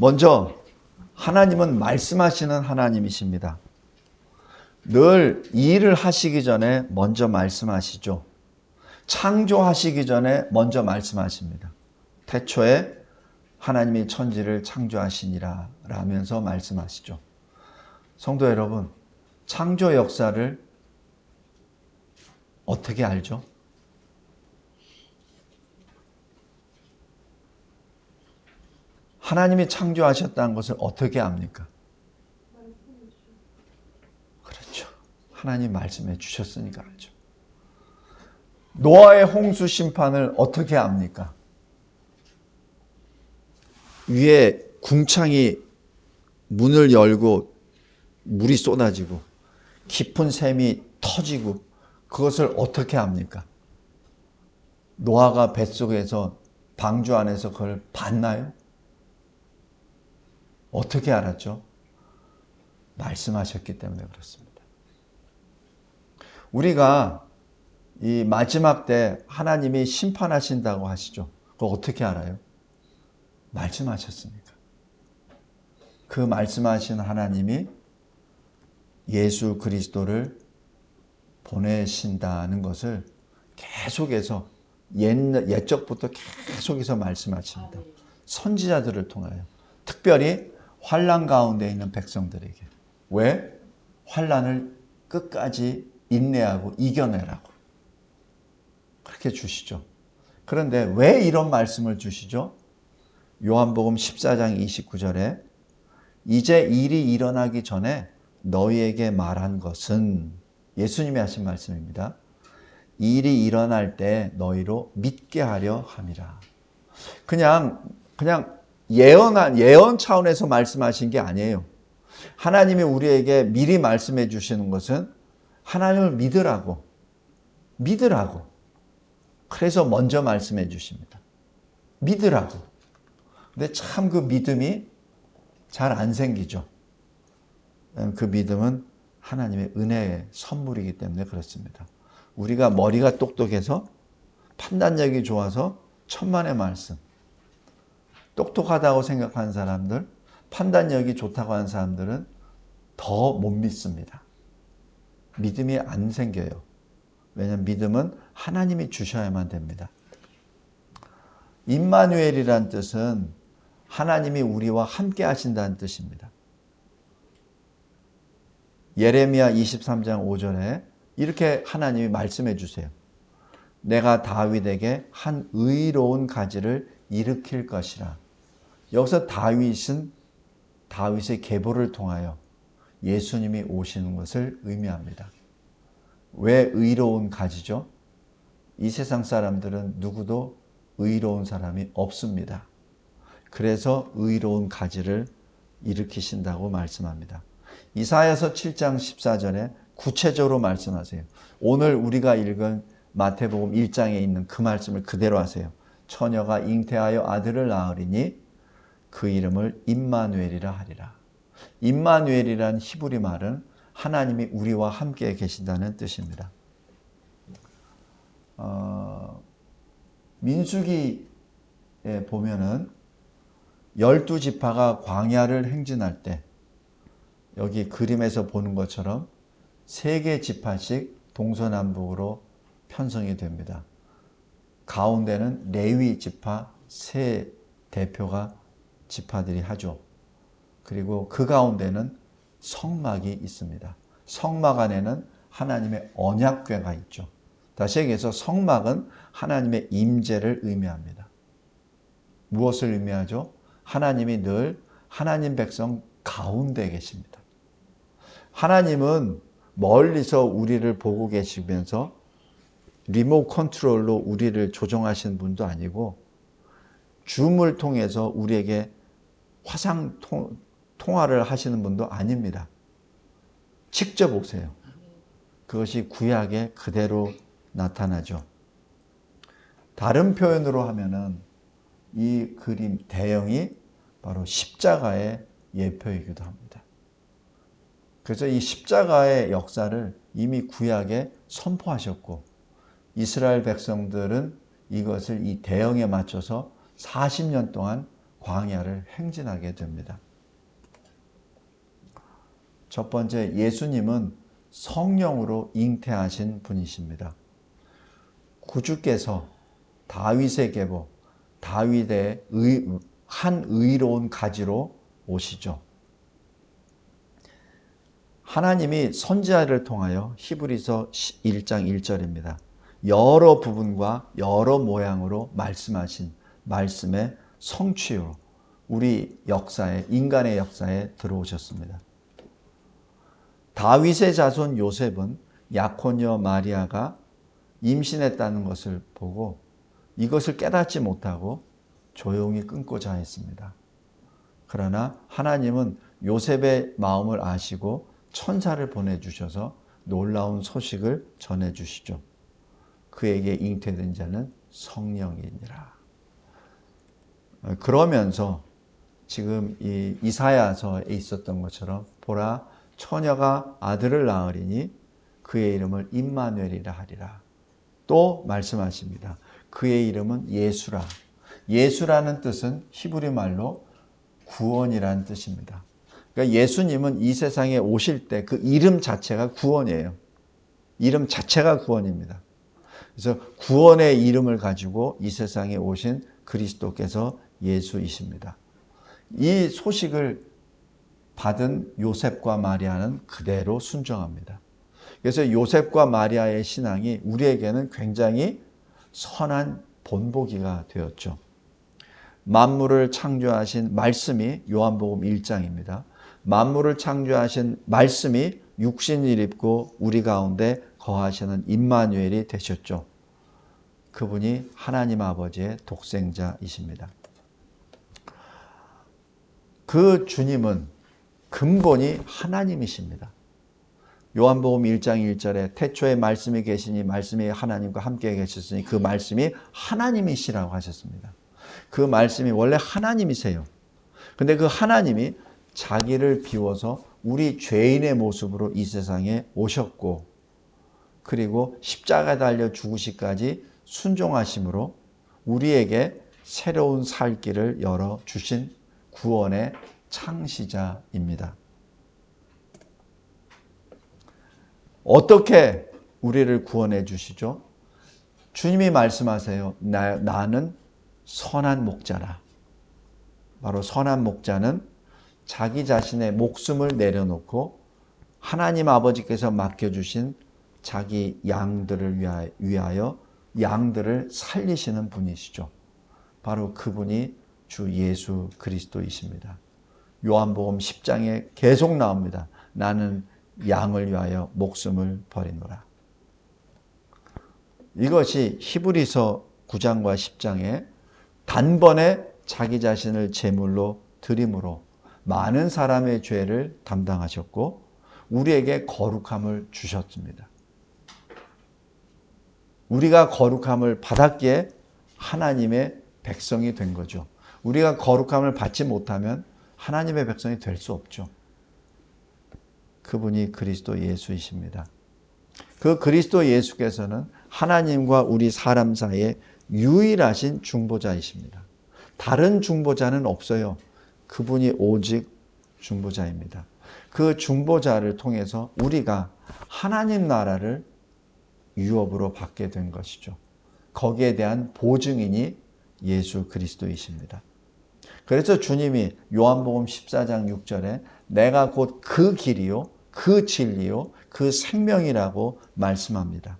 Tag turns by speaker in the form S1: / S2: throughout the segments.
S1: 먼저 하나님은 말씀하시는 하나님이십니다. 늘 일을 하시기 전에 먼저 말씀하시죠. 창조하시기 전에 먼저 말씀하십니다. 태초에 하나님이 천지를 창조하시니라 라면서 말씀하시죠. 성도 여러분, 창조 역사를 어떻게 알죠? 하나님이 창조하셨다는 것을 어떻게 압니까? 그렇죠. 하나님 말씀해 주셨으니까 알죠. 노아의 홍수 심판을 어떻게 압니까? 위에 궁창이 문을 열고 물이 쏟아지고 깊은 샘이 터지고 그것을 어떻게 압니까? 노아가 뱃속에서 방주 안에서 그걸 봤나요? 어떻게 알았죠? 말씀하셨기 때문에 그렇습니다. 우리가 이 마지막 때 하나님이 심판하신다고 하시죠. 그거 어떻게 알아요? 말씀하셨으니까. 그 말씀하신 하나님이 예수 그리스도를 보내신다는 것을 계속해서 옛적부터 계속해서 말씀하십니다. 선지자들을 통하여. 특별히 환난 가운데 있는 백성들에게. 왜? 환난을 끝까지 인내하고 이겨내라고. 그렇게 주시죠. 그런데 왜 이런 말씀을 주시죠? 요한복음 14장 29절에 이제 일이 일어나기 전에 너희에게 말한 것은 예수님이 하신 말씀입니다. 일이 일어날 때 너희로 믿게 하려 함이라. 그냥 예언 차원에서 말씀하신 게 아니에요. 하나님이 우리에게 미리 말씀해 주시는 것은 하나님을 믿으라고. 그래서 먼저 말씀해 주십니다. 믿으라고. 근데 참 그 믿음이 잘 안 생기죠. 그 믿음은 하나님의 은혜의 선물이기 때문에 그렇습니다. 우리가 머리가 똑똑해서 판단력이 좋아서 천만의 말씀. 똑똑하다고 생각하는 사람들, 판단력이 좋다고 하는 사람들은 더 못 믿습니다. 믿음이 안 생겨요. 왜냐하면 믿음은 하나님이 주셔야만 됩니다. 임마누엘이란 뜻은 하나님이 우리와 함께 하신다는 뜻입니다. 예레미야 23장 5절에 이렇게 하나님이 말씀해 주세요. 내가 다윗에게 한 의로운 가지를 일으킬 것이라. 여기서 다윗은 다윗의 계보를 통하여 예수님이 오시는 것을 의미합니다. 왜 의로운 가지죠? 이 세상 사람들은 누구도 의로운 사람이 없습니다. 그래서 의로운 가지를 일으키신다고 말씀합니다. 이사야서 7장 14절에 구체적으로 말씀하세요. 오늘 우리가 읽은 마태복음 1장에 있는 그 말씀을 그대로 하세요. 처녀가 잉태하여 아들을 낳으리니 그 이름을 임마누엘이라 하리라. 임마누엘이란 히브리 말은 하나님이 우리와 함께 계신다는 뜻입니다. 민수기에 보면은 12지파가 광야를 행진할 때 여기 그림에서 보는 것처럼 3개 지파씩 동서남북으로 편성이 됩니다. 가운데는 레위 지파 3 대표가 지파들이 하죠. 그리고 그 가운데는 성막이 있습니다. 성막 안에는 하나님의 언약궤가 있죠. 다시 얘기해서 성막은 하나님의 임재를 의미합니다. 무엇을 의미하죠? 하나님이 늘 하나님 백성 가운데 계십니다. 하나님은 멀리서 우리를 보고 계시면서 리모트 컨트롤로 우리를 조정하시는 분도 아니고 줌을 통해서 우리에게 화상 통화를 하시는 분도 아닙니다. 직접 오세요. 그것이 구약에 그대로 나타나죠. 다른 표현으로 하면은 이 그림 대형이 바로 십자가의 예표이기도 합니다. 그래서 이 십자가의 역사를 이미 구약에 선포하셨고 이스라엘 백성들은 이것을 이 대형에 맞춰서 40년 동안 광야를 행진하게 됩니다. 첫 번째, 예수님은 성령으로 잉태하신 분이십니다. 구주께서 다윗의 계보, 다윗의 한 의로운 가지로 오시죠. 하나님이 선지자를 통하여 히브리서 1장 1절입니다. 여러 부분과 여러 모양으로 말씀하신 말씀의 성취로 우리 역사에, 인간의 역사에 들어오셨습니다. 다윗의 자손 요셉은 약혼녀 마리아가 임신했다는 것을 보고 이것을 깨닫지 못하고 조용히 끊고자 했습니다. 그러나 하나님은 요셉의 마음을 아시고 천사를 보내주셔서 놀라운 소식을 전해주시죠. 그에게 잉태된 자는 성령이니라. 그러면서 지금 이 이사야서에 있었던 것처럼 보라 처녀가 아들을 낳으리니 그의 이름을 임마누엘이라 하리라. 또 말씀하십니다. 그의 이름은 예수라. 예수라는 뜻은 히브리 말로 구원이라는 뜻입니다. 그러니까 예수님은 이 세상에 오실 때 그 이름 자체가 구원이에요. 이름 자체가 구원입니다. 그래서 구원의 이름을 가지고 이 세상에 오신 그리스도께서 예수이십니다. 이 소식을 받은 요셉과 마리아는 그대로 순종합니다. 그래서 요셉과 마리아의 신앙이 우리에게는 굉장히 선한 본보기가 되었죠. 만물을 창조하신 말씀이 요한복음 1장입니다. 만물을 창조하신 말씀이 육신을 입고 우리 가운데 거하시는 임마누엘이 되셨죠. 그분이 하나님 아버지의 독생자이십니다. 그 주님은 근본이 하나님이십니다. 요한복음 1장 1절에 태초에 말씀이 계시니 말씀이 하나님과 함께 계셨으니 그 말씀이 하나님이시라고 하셨습니다. 그 말씀이 원래 하나님이세요. 근데 그 하나님이 자기를 비워서 우리 죄인의 모습으로 이 세상에 오셨고 그리고 십자가에 달려 죽으시기까지 순종하심으로 우리에게 새로운 살 길을 열어주신 구원의 창시자입니다. 어떻게 우리를 구원해 주시죠? 주님이 말씀하세요. 나는 선한 목자라. 바로 선한 목자는 자기 자신의 목숨을 내려놓고 하나님 아버지께서 맡겨주신 자기 양들을 위하여 양들을 살리시는 분이시죠. 바로 그분이 주 예수 그리스도이십니다. 요한복음 10장에 계속 나옵니다. 나는 양을 위하여 목숨을 버리노라. 이것이 히브리서 9장과 10장에 단번에 자기 자신을 제물로 드림으로 많은 사람의 죄를 담당하셨고 우리에게 거룩함을 주셨습니다. 우리가 거룩함을 받았기에 하나님의 백성이 된 거죠. 우리가 거룩함을 받지 못하면 하나님의 백성이 될 수 없죠. 그분이 그리스도 예수이십니다. 그 그리스도 예수께서는 하나님과 우리 사람 사이에 유일하신 중보자이십니다. 다른 중보자는 없어요. 그분이 오직 중보자입니다. 그 중보자를 통해서 우리가 하나님 나라를 유업으로 받게 된 것이죠. 거기에 대한 보증인이 예수 그리스도이십니다. 그래서 주님이 요한복음 14장 6절에 내가 곧 그 길이요 그 진리요 그 생명이라고 말씀합니다.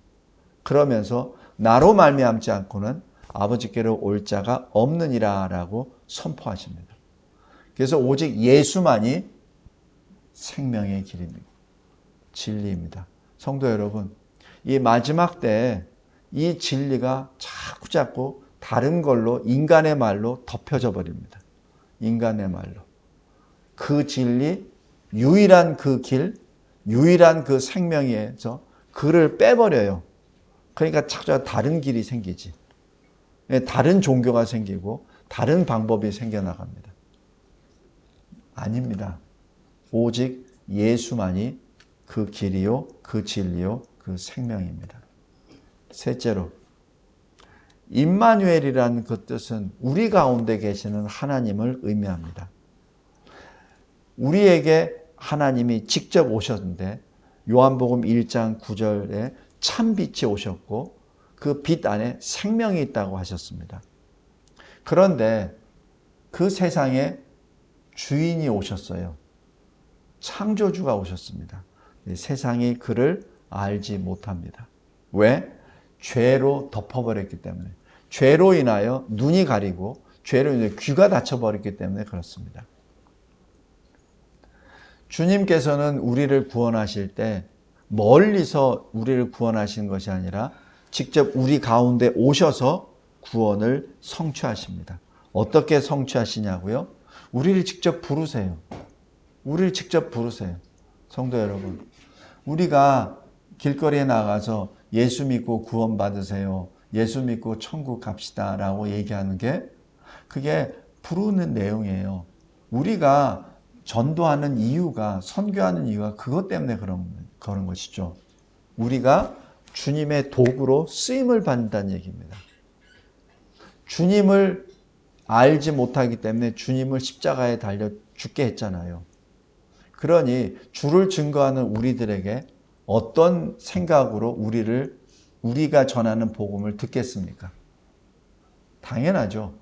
S1: 그러면서 나로 말미암지 않고는 아버지께로 올 자가 없느니라 라고 선포하십니다. 그래서 오직 예수만이 생명의 길입니다. 진리입니다. 성도 여러분, 이 마지막 때에 이 진리가 자꾸 다른 걸로 인간의 말로 덮여져 버립니다. 인간의 말로. 그 진리, 유일한 그 길, 유일한 그 생명에서 그를 빼버려요. 그러니까 자꾸 다른 길이 생기지. 다른 종교가 생기고 다른 방법이 생겨나갑니다. 아닙니다. 오직 예수만이 그 길이요, 그 진리요, 그 생명입니다. 셋째로, 임마누엘이라는 그 뜻은 우리 가운데 계시는 하나님을 의미합니다. 우리에게 하나님이 직접 오셨는데 요한복음 1장 9절에 참빛이 오셨고 그 빛 안에 생명이 있다고 하셨습니다. 그런데 그 세상에 주인이 오셨어요. 창조주가 오셨습니다. 세상이 그를 알지 못합니다. 왜? 죄로 덮어버렸기 때문에. 죄로 인하여 눈이 가리고 죄로 인해 귀가 닫혀버렸기 때문에 그렇습니다. 주님께서는 우리를 구원하실 때 멀리서 우리를 구원하신 것이 아니라 직접 우리 가운데 오셔서 구원을 성취하십니다. 어떻게 성취하시냐고요? 우리를 직접 부르세요. 우리를 직접 부르세요. 성도 여러분, 우리가 길거리에 나가서 예수 믿고 구원 받으세요. 예수 믿고 천국 갑시다 라고 얘기하는 게 그게 부르는 내용이에요. 우리가 전도하는 이유가, 선교하는 이유가 그것 때문에 그런 것이죠. 우리가 주님의 도구로 쓰임을 받는다는 얘기입니다. 주님을 알지 못하기 때문에 주님을 십자가에 달려 죽게 했잖아요. 그러니 주를 증거하는 우리들에게 어떤 생각으로 우리가 전하는 복음을 듣겠습니까? 당연하죠.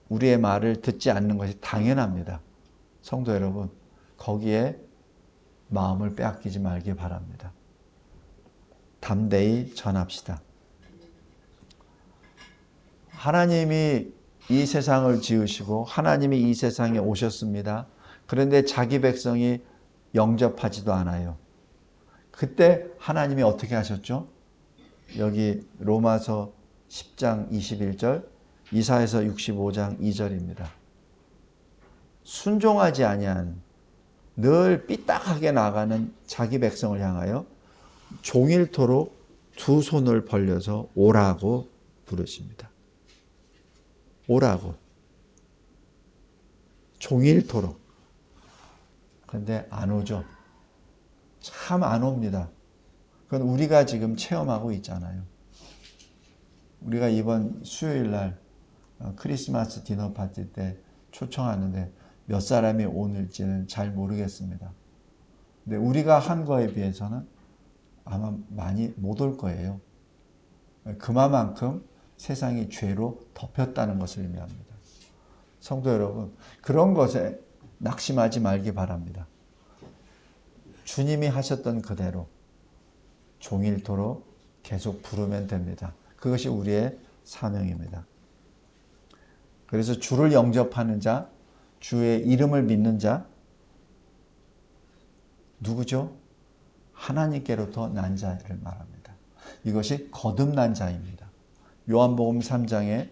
S1: 우리의 말을 듣지 않는 것이 당연합니다. 성도 여러분, 거기에 마음을 빼앗기지 말기 바랍니다. 담대히 전합시다. 하나님이 이 세상을 지으시고 하나님이 이 세상에 오셨습니다. 그런데 자기 백성이 영접하지도 않아요. 그때 하나님이 어떻게 하셨죠? 여기 로마서 10장 21절, 이사야서 65장 2절입니다. 순종하지 아니한 늘 삐딱하게 나가는 자기 백성을 향하여 종일토록 두 손을 벌려서 오라고 부르십니다. 오라고. 종일토록. 그런데 안 오죠. 참 안 옵니다. 그건 우리가 지금 체험하고 있잖아요. 우리가 이번 수요일 날 크리스마스 디너 파티 때 초청하는데 몇 사람이 오는지는 잘 모르겠습니다. 근데 우리가 한 거에 비해서는 아마 많이 못 올 거예요. 그만큼 세상이 죄로 덮였다는 것을 의미합니다. 성도 여러분, 그런 것에 낙심하지 말기 바랍니다. 주님이 하셨던 그대로 종일토록 계속 부르면 됩니다. 그것이 우리의 사명입니다. 그래서 주를 영접하는 자, 주의 이름을 믿는 자, 누구죠? 하나님께로부터 난 자를 말합니다. 이것이 거듭난 자입니다. 요한복음 3장에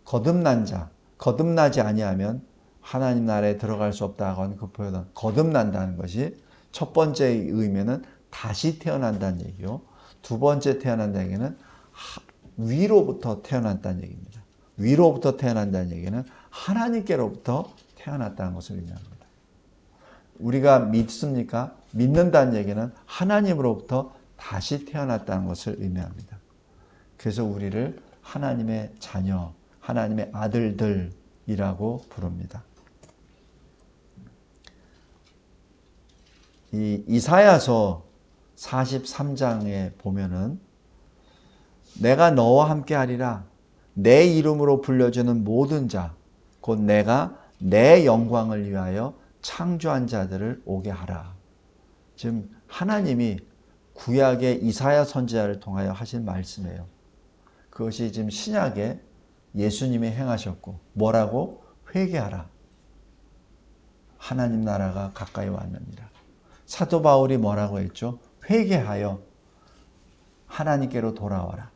S1: 거듭난 자, 거듭나지 아니하면 하나님 나라에 들어갈 수 없다고 하는 그 표현, 거듭난다는 것이 첫 번째 의미는 다시 태어난다는 얘기요. 두 번째 태어난다는 얘기는 위로부터 태어난다는 얘기입니다. 위로부터 태어난다는 얘기는 하나님께로부터 태어났다는 것을 의미합니다. 우리가 믿습니까? 믿는다는 얘기는 하나님으로부터 다시 태어났다는 것을 의미합니다. 그래서 우리를 하나님의 자녀, 하나님의 아들들이라고 부릅니다. 이 이사야서 43장에 보면은 내가 너와 함께 하리라. 내 이름으로 불려주는 모든 자, 곧 내가 내 영광을 위하여 창조한 자들을 오게 하라. 지금 하나님이 구약의 이사야 선지자를 통하여 하신 말씀이에요. 그것이 지금 신약에 예수님이 행하셨고 뭐라고? 회개하라. 하나님 나라가 가까이 왔느니라. 사도 바울이 뭐라고 했죠? 회개하여 하나님께로 돌아와라.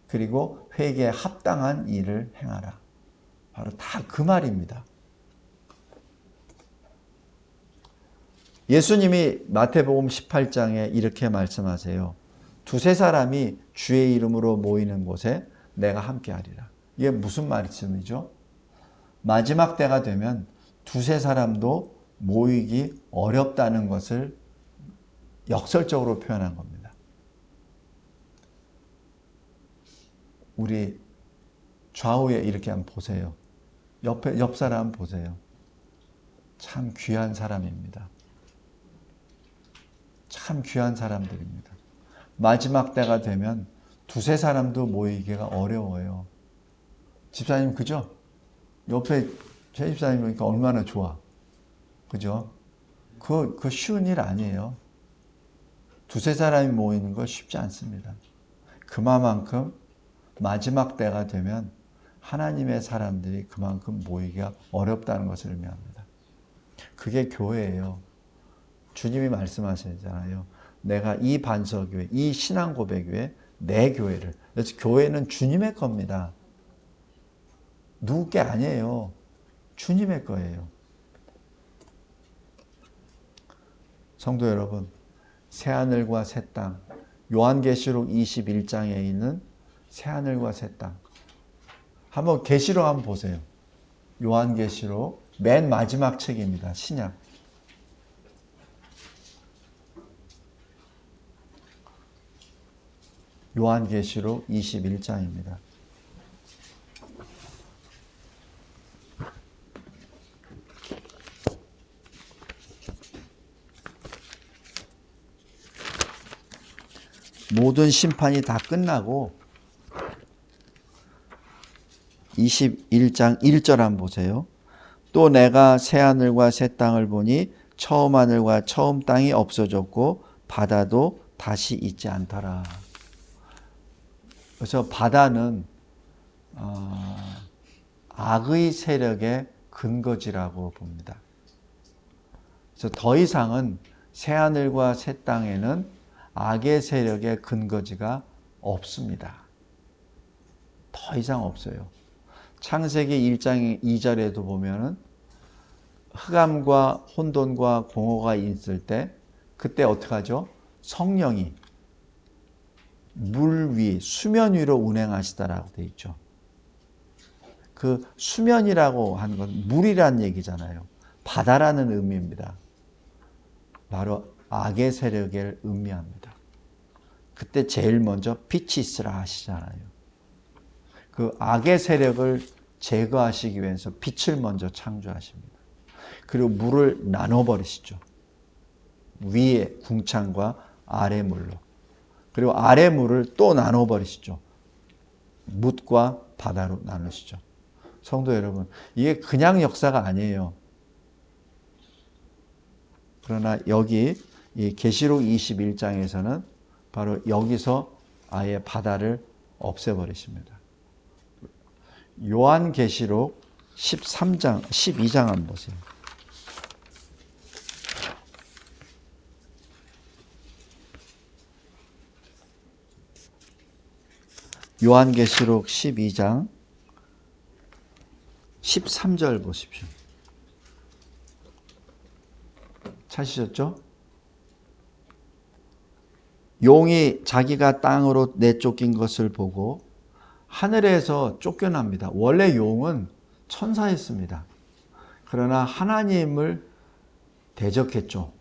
S1: 그리고 회개에 합당한 일을 행하라. 바로 다 그 말입니다. 예수님이 마태복음 18장에 이렇게 말씀하세요. 두세 사람이 주의 이름으로 모이는 곳에 내가 함께하리라. 이게 무슨 말씀이죠? 마지막 때가 되면 두세 사람도 모이기 어렵다는 것을 역설적으로 표현한 겁니다. 우리 좌우에 이렇게 한번 보세요. 옆 사람 보세요. 참 귀한 사람입니다. 참 귀한 사람들입니다. 마지막 때가 되면 두세 사람도 모이기가 어려워요. 집사님 그죠? 옆에 최 집사님 보니까 얼마나 좋아. 그죠? 그거 쉬운 일 아니에요. 두세 사람이 모이는 거 쉽지 않습니다. 그만큼 마지막 때가 되면 하나님의 사람들이 그만큼 모이기가 어렵다는 것을 의미합니다. 그게 교회예요. 주님이 말씀하시잖아요. 내가 이 반석교회, 이 신앙 고백 위에 내 교회를. 그래서 교회는 주님의 겁니다. 누구 게 아니에요. 주님의 거예요. 성도 여러분, 새하늘과 새 땅, 요한계시록 21장에 있는 새하늘과 새 땅. 한번 계시록 한번 보세요. 요한계시록 맨 마지막 책입니다. 신약. 요한계시록 21장입니다. 모든 심판이 다 끝나고 21장 1절 한번 보세요. 또 내가 새하늘과 새 땅을 보니 처음 하늘과 처음 땅이 없어졌고 바다도 다시 있지 않더라. 그래서 바다는 악의 세력의 근거지라고 봅니다. 그래서 더 이상은 새하늘과 새 땅에는 악의 세력의 근거지가 없습니다. 더 이상 없어요. 창세기 1장 2절에도 보면은 흑암과 혼돈과 공허가 있을 때 그때 어떻게 하죠? 성령이 물 위, 수면 위로 운행하시다라고 되어 있죠. 그 수면이라고 하는 건 물이라는 얘기잖아요. 바다라는 의미입니다. 바로 악의 세력을 의미합니다. 그때 제일 먼저 빛이 있으라 하시잖아요. 그 악의 세력을 제거하시기 위해서 빛을 먼저 창조하십니다. 그리고 물을 나눠버리시죠. 위에 궁창과 아래 물로. 그리고 아래 물을 또 나눠버리시죠. 뭇과 바다로 나누시죠. 성도 여러분, 이게 그냥 역사가 아니에요. 그러나 여기 이 계시록 21장에서는 바로 여기서 아예 바다를 없애버리십니다. 요한계시록 13장, 12장 한번 보세요. 요한계시록 12장 13절 보십시오. 찾으셨죠? 용이 자기가 땅으로 내쫓긴 것을 보고 하늘에서 쫓겨납니다. 원래 용은 천사였습니다. 그러나 하나님을 대적했죠.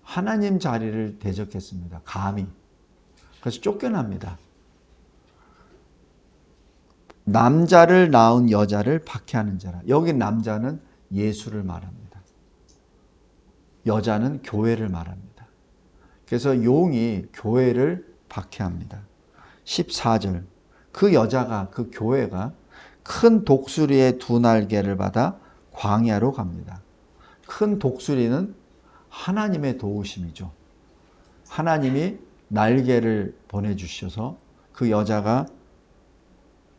S1: 하나님 자리를 대적했습니다. 감히. 그래서 쫓겨납니다. 남자를 낳은 여자를 박해하는 자라. 여기 남자는 예수를 말합니다. 여자는 교회를 말합니다. 그래서 용이 교회를 박해합니다. 14절. 그 여자가, 그 교회가 큰 독수리의 두 날개를 받아 광야로 갑니다. 큰 독수리는 하나님의 도우심이죠. 하나님이 날개를 보내주셔서 그 여자가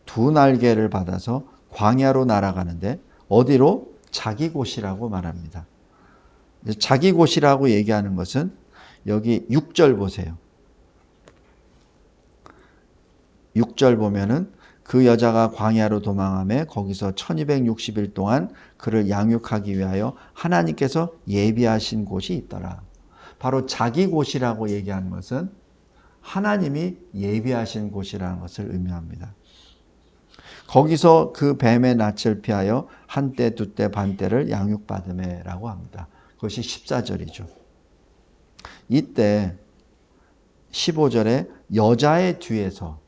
S1: 두 날개를 받아서 광야로 날아가는데 어디로? 자기 곳이라고 말합니다. 자기 곳이라고 얘기하는 것은 여기 6절 보세요. 6절 보면은 그 여자가 광야로 도망하며 거기서 1260일 동안 그를 양육하기 위하여 하나님께서 예비하신 곳이 있더라. 바로 자기 곳이라고 얘기하는 것은 하나님이 예비하신 곳이라는 것을 의미합니다. 거기서 그 뱀의 낯을 피하여 한때 두때 반때를 양육받으매라고 합니다. 그것이 14절이죠. 이때 15절에 여자의 뒤에서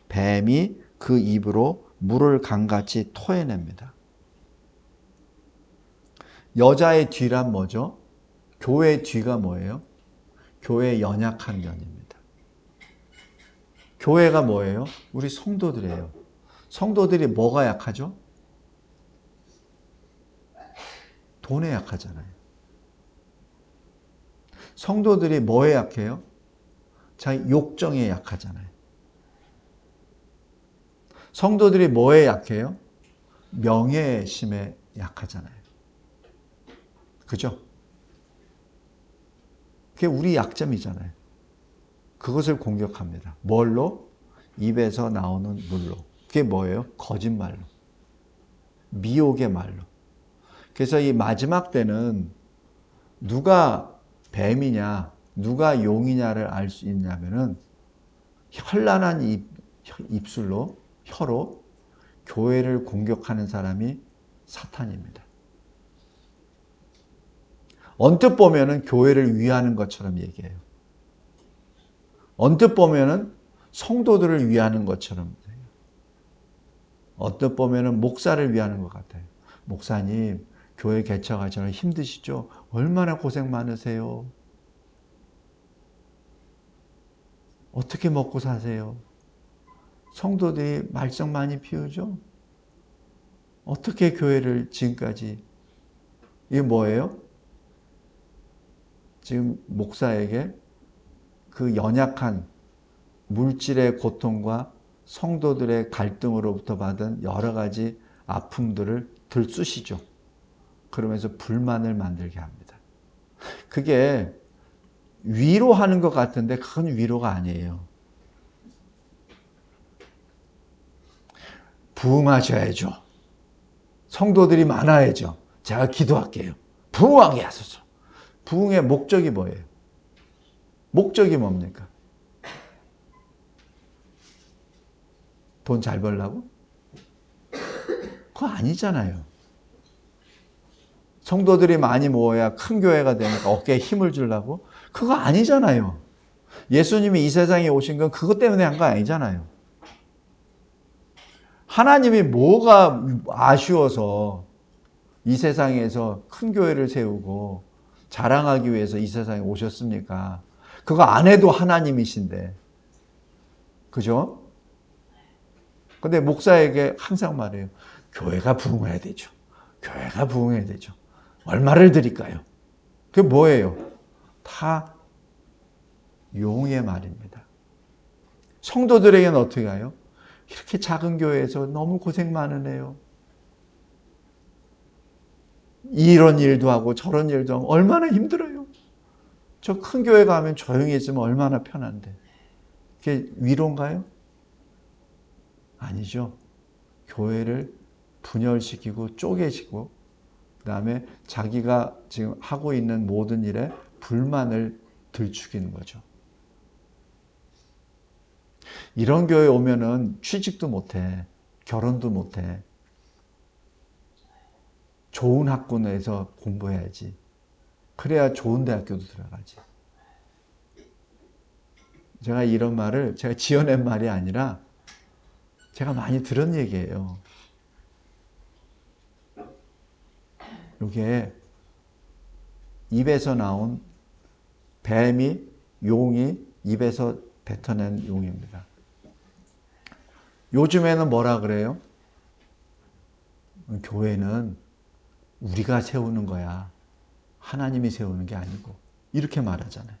S1: 뱀이 그 입으로 물을 강같이 토해냅니다. 여자의 뒤란 뭐죠? 교회의 뒤가 뭐예요? 교회의 연약한 면입니다. 교회가 뭐예요? 우리 성도들이에요. 성도들이 뭐가 약하죠? 돈에 약하잖아요. 성도들이 뭐에 약해요? 자기 욕정에 약하잖아요. 성도들이 뭐에 약해요? 명예심에 약하잖아요. 그죠? 그게 우리 약점이잖아요. 그것을 공격합니다. 뭘로? 입에서 나오는 물로. 그게 뭐예요? 거짓말로. 미혹의 말로. 그래서 이 마지막 때는 누가 뱀이냐, 누가 용이냐를 알 수 있냐면은 현란한 입술로, 혀로 교회를 공격하는 사람이 사탄입니다. 언뜻 보면은 교회를 위하는 것처럼 얘기해요. 언뜻 보면은 성도들을 위하는 것처럼 해요. 언뜻 보면은 목사를 위하는 것 같아요. 목사님, 교회 개척하시느라 힘드시죠? 얼마나 고생 많으세요? 어떻게 먹고 사세요? 성도들이 말썽 많이 피우죠? 어떻게 교회를 지금까지. 이게 뭐예요? 지금 목사에게 그 연약한 물질의 고통과 성도들의 갈등으로부터 받은 여러 가지 아픔들을 들쑤시죠. 그러면서 불만을 만들게 합니다. 그게 위로하는 것 같은데 그건 위로가 아니에요. 부흥하셔야죠. 성도들이 많아야죠. 제가 기도할게요. 부흥하게 하소서. 부흥의 목적이 뭐예요? 목적이 뭡니까? 돈 잘 벌라고? 그거 아니잖아요. 성도들이 많이 모여야 큰 교회가 되니까 어깨에 힘을 주려고? 그거 아니잖아요. 예수님이 이 세상에 오신 건 그것 때문에 한 거 아니잖아요. 하나님이 뭐가 아쉬워서 이 세상에서 큰 교회를 세우고 자랑하기 위해서 이 세상에 오셨습니까? 그거 안 해도 하나님이신데. 그죠? 근데 목사에게 항상 말해요. 교회가 부흥해야 되죠. 교회가 부흥해야 되죠. 얼마를 드릴까요? 그게 뭐예요? 다 용의 말입니다. 성도들에게는 어떻게 가요? 이렇게 작은 교회에서 너무 고생 많으네요. 이런 일도 하고 저런 일도 하고 얼마나 힘들어요. 저 큰 교회 가면 조용히 있으면 얼마나 편한데. 그게 위로인가요? 아니죠. 교회를 분열시키고 쪼개시고 그다음에 자기가 지금 하고 있는 모든 일에 불만을 들추기는 거죠. 이런 교회 오면은 취직도 못해. 결혼도 못해. 좋은 학군에서 공부해야지. 그래야 좋은 대학교도 들어가지. 제가 이런 말을 제가 지어낸 말이 아니라 제가 많이 들은 얘기예요. 이게 입에서 나온 뱀이 용이 입에서 뱉어낸 용입니다. 요즘에는 뭐라 그래요? 교회는 우리가 세우는 거야. 하나님이 세우는 게 아니고. 이렇게 말하잖아요.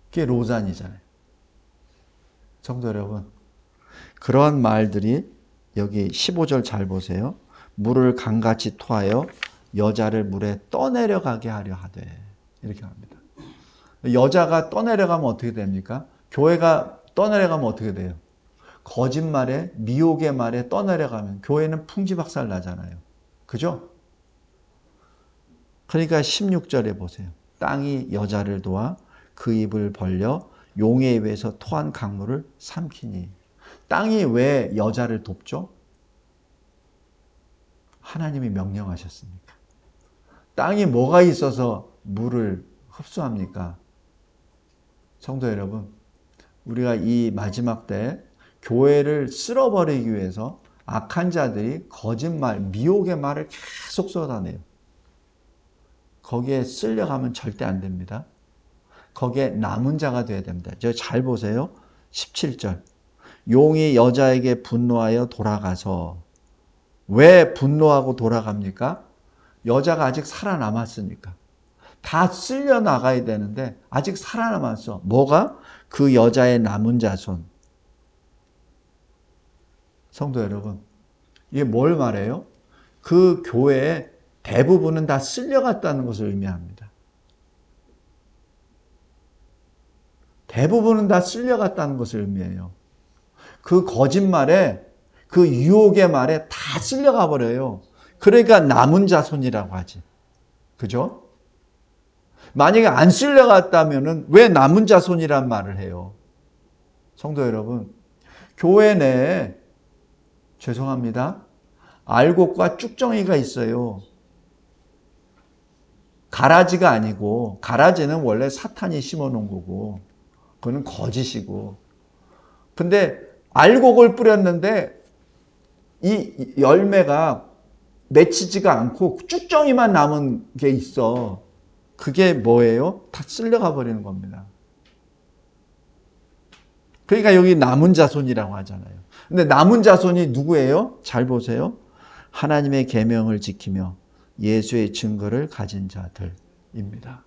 S1: 그게 로잔이잖아요. 성도 여러분, 그런 말들이 여기 15절 잘 보세요. 물을 강같이 토하여 여자를 물에 떠내려가게 하려 하되. 이렇게 합니다. 여자가 떠내려가면 어떻게 됩니까? 교회가 떠내려가면 어떻게 돼요? 거짓말에, 미혹의 말에 떠내려가면 교회는 풍지박살 나잖아요. 그죠? 그러니까 16절에 보세요. 땅이 여자를 도와 그 입을 벌려 용의 입에서 토한 강물을 삼키니. 땅이 왜 여자를 돕죠? 하나님이 명령하셨습니까? 땅이 뭐가 있어서 물을 흡수합니까? 성도 여러분, 우리가 이 마지막 때 교회를 쓸어버리기 위해서 악한 자들이 거짓말, 미혹의 말을 계속 쏟아내요. 거기에 쓸려가면 절대 안 됩니다. 거기에 남은 자가 되어야 됩니다. 저 잘 보세요. 17절. 용이 여자에게 분노하여 돌아가서, 왜 분노하고 돌아갑니까? 여자가 아직 살아남았으니까. 다 쓸려 나가야 되는데 아직 살아남았어. 뭐가? 그 여자의 남은 자손. 성도 여러분, 이게 뭘 말해요? 그 교회의 대부분은 다 쓸려갔다는 것을 의미합니다. 대부분은 다 쓸려갔다는 것을 의미해요. 그 거짓말에, 그 유혹의 말에 다 쓸려가 버려요. 그러니까 남은 자손이라고 하지. 그죠? 만약에 안 쓸려갔다면 왜 남은 자손이란 말을 해요? 성도 여러분, 교회 내에 죄송합니다. 알곡과 쭉정이가 있어요. 가라지가 아니고, 가라지는 원래 사탄이 심어놓은 거고, 그거는 거짓이고. 근데 알곡을 뿌렸는데 이 열매가 맺히지가 않고 쭉정이만 남은 게 있어. 그게 뭐예요? 다 쓸려가 버리는 겁니다. 그러니까 여기 남은 자손이라고 하잖아요. 근데 남은 자손이 누구예요? 잘 보세요. 하나님의 계명을 지키며 예수의 증거를 가진 자들입니다.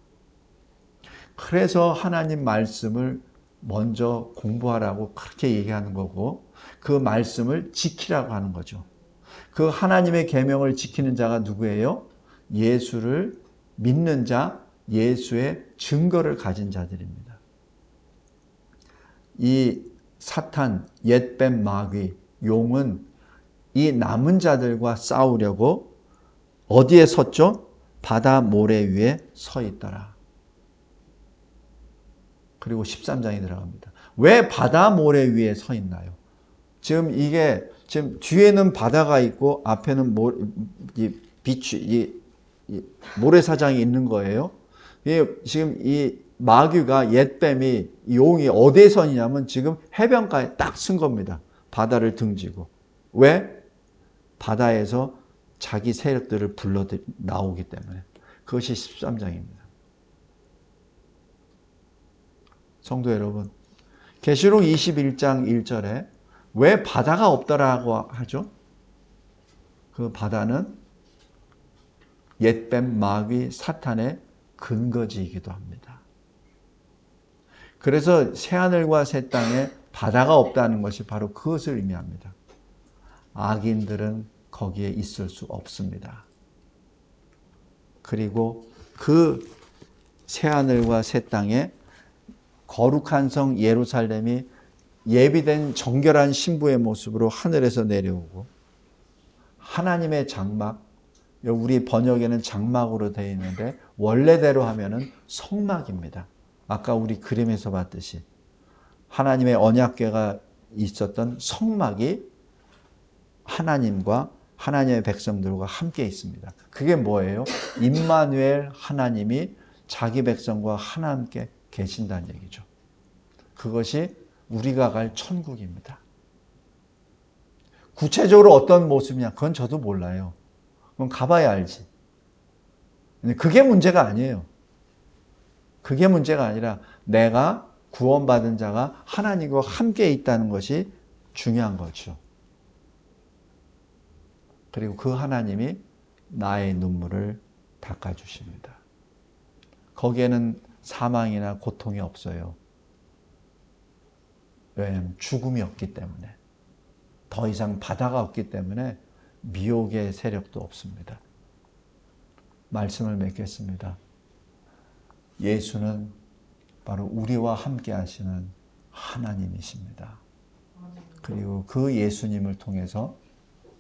S1: 그래서 하나님 말씀을 먼저 공부하라고 그렇게 얘기하는 거고, 그 말씀을 지키라고 하는 거죠. 그 하나님의 계명을 지키는 자가 누구예요? 예수를 믿는 자, 예수의 증거를 가진 자들입니다. 이 사탄, 옛뱀 마귀, 용은 이 남은 자들과 싸우려고 어디에 섰죠? 바다 모래 위에 서 있더라. 그리고 13장이 들어갑니다. 왜 바다 모래 위에 서 있나요? 지금 뒤에는 바다가 있고 앞에는 모래사장이 있는 거예요. 지금 이 마귀가, 옛뱀이, 용이 어디에 서냐면 지금 해변가에 딱 쓴 겁니다. 바다를 등지고. 왜? 바다에서 자기 세력들을 불러 나오기 때문에. 그것이 13장입니다. 성도 여러분, 계시록 21장 1절에 왜 바다가 없더라고 하죠? 그 바다는 옛뱀 마귀 사탄의 근거지이기도 합니다. 그래서 새하늘과 새 땅에 바다가 없다는 것이 바로 그것을 의미합니다. 악인들은 거기에 있을 수 없습니다. 그리고 그 새하늘과 새 땅에 거룩한 성 예루살렘이 예비된 정결한 신부의 모습으로 하늘에서 내려오고, 하나님의 장막, 우리 번역에는 장막으로 되어 있는데 원래대로 하면은 성막입니다. 아까 우리 그림에서 봤듯이 하나님의 언약궤가 있었던 성막이 하나님과 하나님의 백성들과 함께 있습니다. 그게 뭐예요? 임마누엘, 하나님이 자기 백성과 함께 계신다는 얘기죠. 그것이 우리가 갈 천국입니다. 구체적으로 어떤 모습이냐? 그건 저도 몰라요. 그건 가봐야 알지. 근데 그게 문제가 아니에요. 그게 문제가 아니라 내가 구원받은 자가 하나님과 함께 있다는 것이 중요한 거죠. 그리고 그 하나님이 나의 눈물을 닦아주십니다. 거기에는 사망이나 고통이 없어요. 왜냐하면 죽음이 없기 때문에. 더 이상 바다가 없기 때문에 미혹의 세력도 없습니다. 말씀을 맺겠습니다. 예수는 바로 우리와 함께 하시는 하나님이십니다. 그리고 그 예수님을 통해서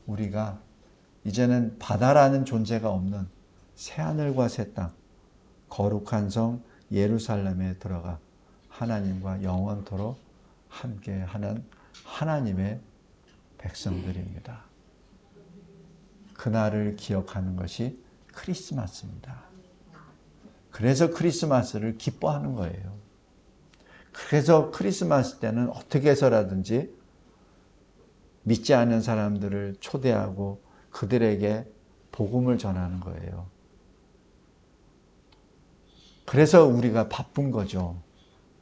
S1: 우리가 이제는 바다라는 존재가 없는 새하늘과 새 땅, 거룩한 성 예루살렘에 들어가 하나님과 영원토록 함께하는 하나님의 백성들입니다. 그날을 기억하는 것이 크리스마스입니다. 그래서 크리스마스를 기뻐하는 거예요. 그래서 크리스마스 때는 어떻게 해서라든지 믿지 않는 사람들을 초대하고 그들에게 복음을 전하는 거예요. 그래서 우리가 바쁜 거죠.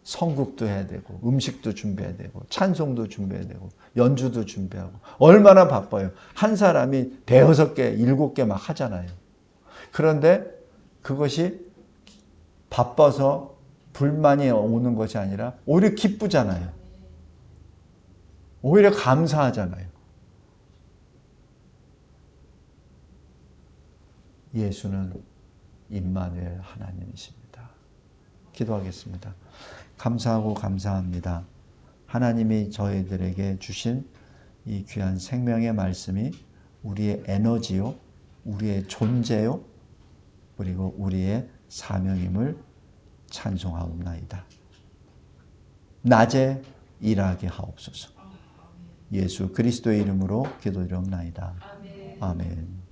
S1: 성국도 해야 되고 음식도 준비해야 되고 찬송도 준비해야 되고 연주도 준비하고 얼마나 바빠요. 한 사람이 5개, 7개 막 하잖아요. 그런데 그것이 바빠서 불만이 오는 것이 아니라 오히려 기쁘잖아요. 오히려 감사하잖아요. 예수는 임마누엘 하나님이십니다. 기도하겠습니다. 감사하고 감사합니다. 하나님이 저희들에게 주신 이 귀한 생명의 말씀이 우리의 에너지요, 우리의 존재요, 그리고 우리의 사명임을 찬송하옵나이다. 낮에 일하게 하옵소서. 예수 그리스도의 이름으로 기도드리옵나이다. 아멘.